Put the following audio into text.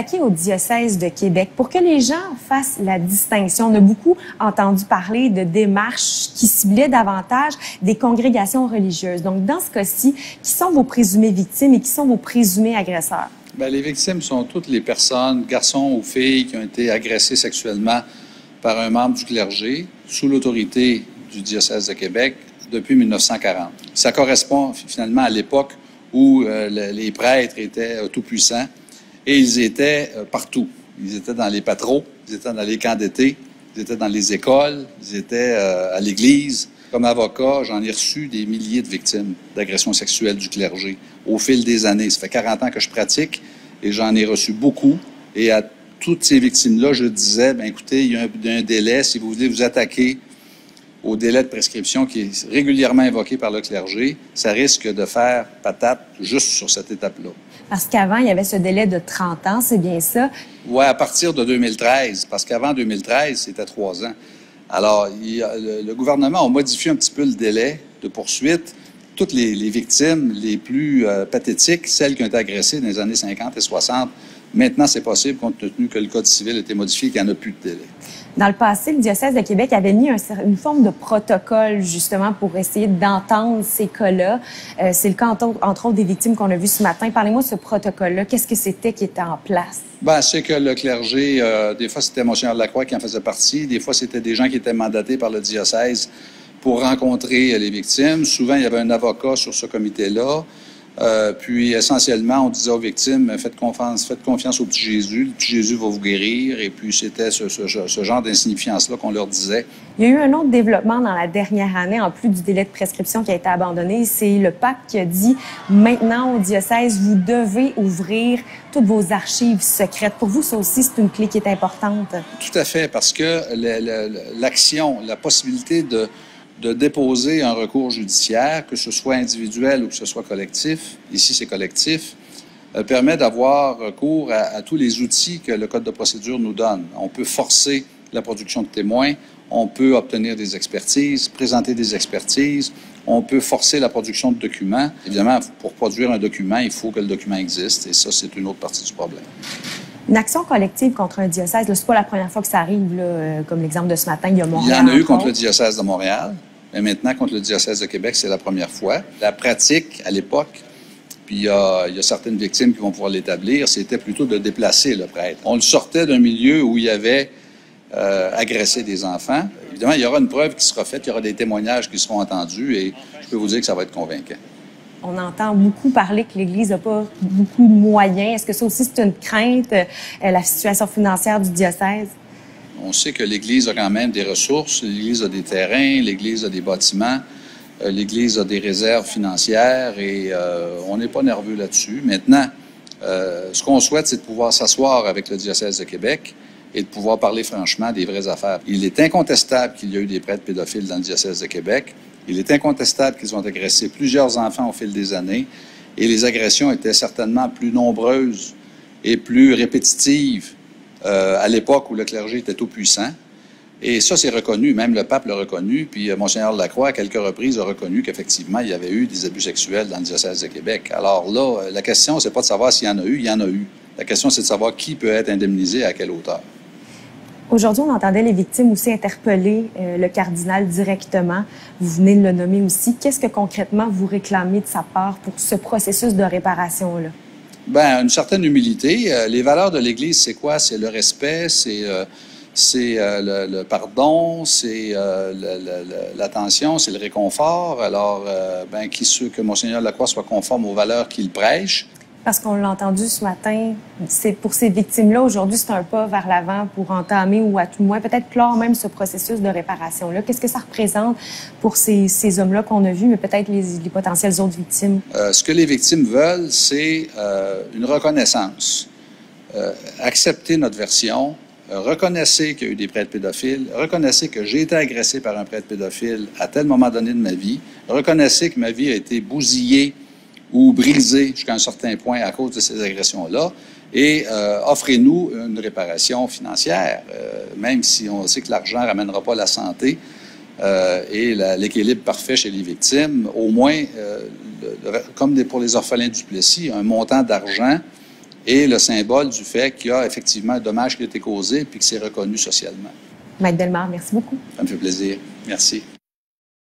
attaqué au diocèse de Québec. Pour que les gens fassent la distinction, on a beaucoup entendu parler de démarches qui ciblaient davantage des congrégations religieuses. Donc, dans ce cas-ci, qui sont vos présumées victimes et qui sont vos présumés agresseurs? Bien, les victimes sont toutes les personnes, garçons ou filles, qui ont été agressés sexuellement par un membre du clergé sous l'autorité du diocèse de Québec depuis 1940. Ça correspond finalement à l'époque où les prêtres étaient tout-puissants et ils étaient partout. Ils étaient dans les patros, ils étaient dans les camps d'été, ils étaient dans les écoles, ils étaient à l'église. Comme avocat, j'en ai reçu des milliers de victimes d'agressions sexuelles du clergé au fil des années. Ça fait 40 ans que je pratique et j'en ai reçu beaucoup. Et à toutes ces victimes-là, je disais, bien, écoutez, il y a un délai. Si vous voulez vous attaquer au délai de prescription qui est régulièrement invoqué par le clergé, ça risque de faire patate juste sur cette étape-là. Parce qu'avant, il y avait ce délai de 30 ans, c'est bien ça? Oui, à partir de 2013, parce qu'avant 2013, c'était 3 ans. Alors, le gouvernement a modifié un petit peu le délai de poursuite. Toutes les victimes les plus pathétiques, celles qui ont été agressées dans les années 50 et 60, maintenant, c'est possible compte tenu que le Code civil a été modifié et qu'il n'y en a plus de délai. Dans le passé, le diocèse de Québec avait mis une forme de protocole, justement, pour essayer d'entendre ces cas-là. C'est le cas, entre autres, des victimes qu'on a vues ce matin. Parlez-moi de ce protocole-là. Qu'est-ce que c'était qui était en place? Bien, c'est que le clergé, des fois, c'était Monseigneur Lacroix qui en faisait partie. Des fois, c'était des gens qui étaient mandatés par le diocèse pour rencontrer les victimes. Souvent, il y avait un avocat sur ce comité-là. Puis, essentiellement, on disait aux victimes, faites confiance au petit Jésus, le petit Jésus va vous guérir. Et puis, c'était ce genre d'insignifiance-là qu'on leur disait. Il y a eu un autre développement dans la dernière année, en plus du délai de prescription qui a été abandonné. C'est le pape qui a dit, maintenant, au diocèse, vous devez ouvrir toutes vos archives secrètes. Pour vous, ça aussi, c'est une clé qui est importante. Tout à fait, parce que l'action, la possibilité de déposer un recours judiciaire, que ce soit individuel ou que ce soit collectif, ici c'est collectif, permet d'avoir recours à tous les outils que le Code de procédure nous donne. On peut forcer la production de témoins, on peut obtenir des expertises, présenter des expertises, on peut forcer la production de documents. Évidemment, pour produire un document, il faut que le document existe, et ça, c'est une autre partie du problème. Une action collective contre un diocèse, c'est pas la première fois que ça arrive, là, comme l'exemple de ce matin, il y a Montréal. Il y en a eu contre le diocèse de Montréal. Mais maintenant, contre le diocèse de Québec, c'est la première fois. La pratique, à l'époque, puis il y a certaines victimes qui vont pouvoir l'établir, c'était plutôt de déplacer le prêtre. On le sortait d'un milieu où il y avait agressé des enfants. Évidemment, il y aura une preuve qui sera faite, il y aura des témoignages qui seront entendus et je peux vous dire que ça va être convaincant. On entend beaucoup parler que l'Église n'a pas beaucoup de moyens. Est-ce que ça aussi, c'est une crainte, la situation financière du diocèse? On sait que l'Église a quand même des ressources. L'Église a des terrains, l'Église a des bâtiments, l'Église a des réserves financières et on n'est pas nerveux là-dessus. Maintenant, ce qu'on souhaite, c'est de pouvoir s'asseoir avec le diocèse de Québec et de pouvoir parler franchement des vraies affaires. Il est incontestable qu'il y a eu des prêtres pédophiles dans le diocèse de Québec. Il est incontestable qu'ils ont agressé plusieurs enfants au fil des années et les agressions étaient certainement plus nombreuses et plus répétitives à l'époque où le clergé était tout puissant. Et ça, c'est reconnu. Même le pape l'a reconnu. Puis Monseigneur Lacroix, à quelques reprises, a reconnu qu'effectivement, il y avait eu des abus sexuels dans le diocèse de Québec. Alors là, la question, c'est pas de savoir s'il y en a eu. Il y en a eu. La question, c'est de savoir qui peut être indemnisé et à quelle hauteur. Aujourd'hui, on entendait les victimes aussi interpeller le cardinal directement. Vous venez de le nommer aussi. Qu'est-ce que concrètement vous réclamez de sa part pour ce processus de réparation-là? Bien, une certaine humilité. Les valeurs de l'Église, c'est quoi? C'est le respect, c'est le pardon, c'est l'attention, c'est le réconfort. Alors, que Monseigneur Lacroix soit conforme aux valeurs qu'il prêche. Parce qu'on l'a entendu ce matin, c'est pour ces victimes-là, aujourd'hui, c'est un pas vers l'avant pour entamer ou à tout le moins peut-être clore même ce processus de réparation-là. Qu'est-ce que ça représente pour ces hommes-là qu'on a vus, mais peut-être les potentielles autres victimes? Ce que les victimes veulent, c'est une reconnaissance. Accepter notre version, reconnaissez qu'il y a eu des prêtres pédophiles, reconnaissez que j'ai été agressé par un prêtre pédophile à tel moment donné de ma vie, reconnaissez que ma vie a été bousillée ou brisée jusqu'à un certain point à cause de ces agressions-là, et offrez-nous une réparation financière, même si on sait que l'argent ne ramènera pas la santé et l'équilibre parfait chez les victimes, au moins, comme pour les orphelins du Duplessis, un montant d'argent et le symbole du fait qu'il y a effectivement un dommage qui a été causé puis que c'est reconnu socialement. Maître Bellemare, merci beaucoup. Ça me fait plaisir. Merci.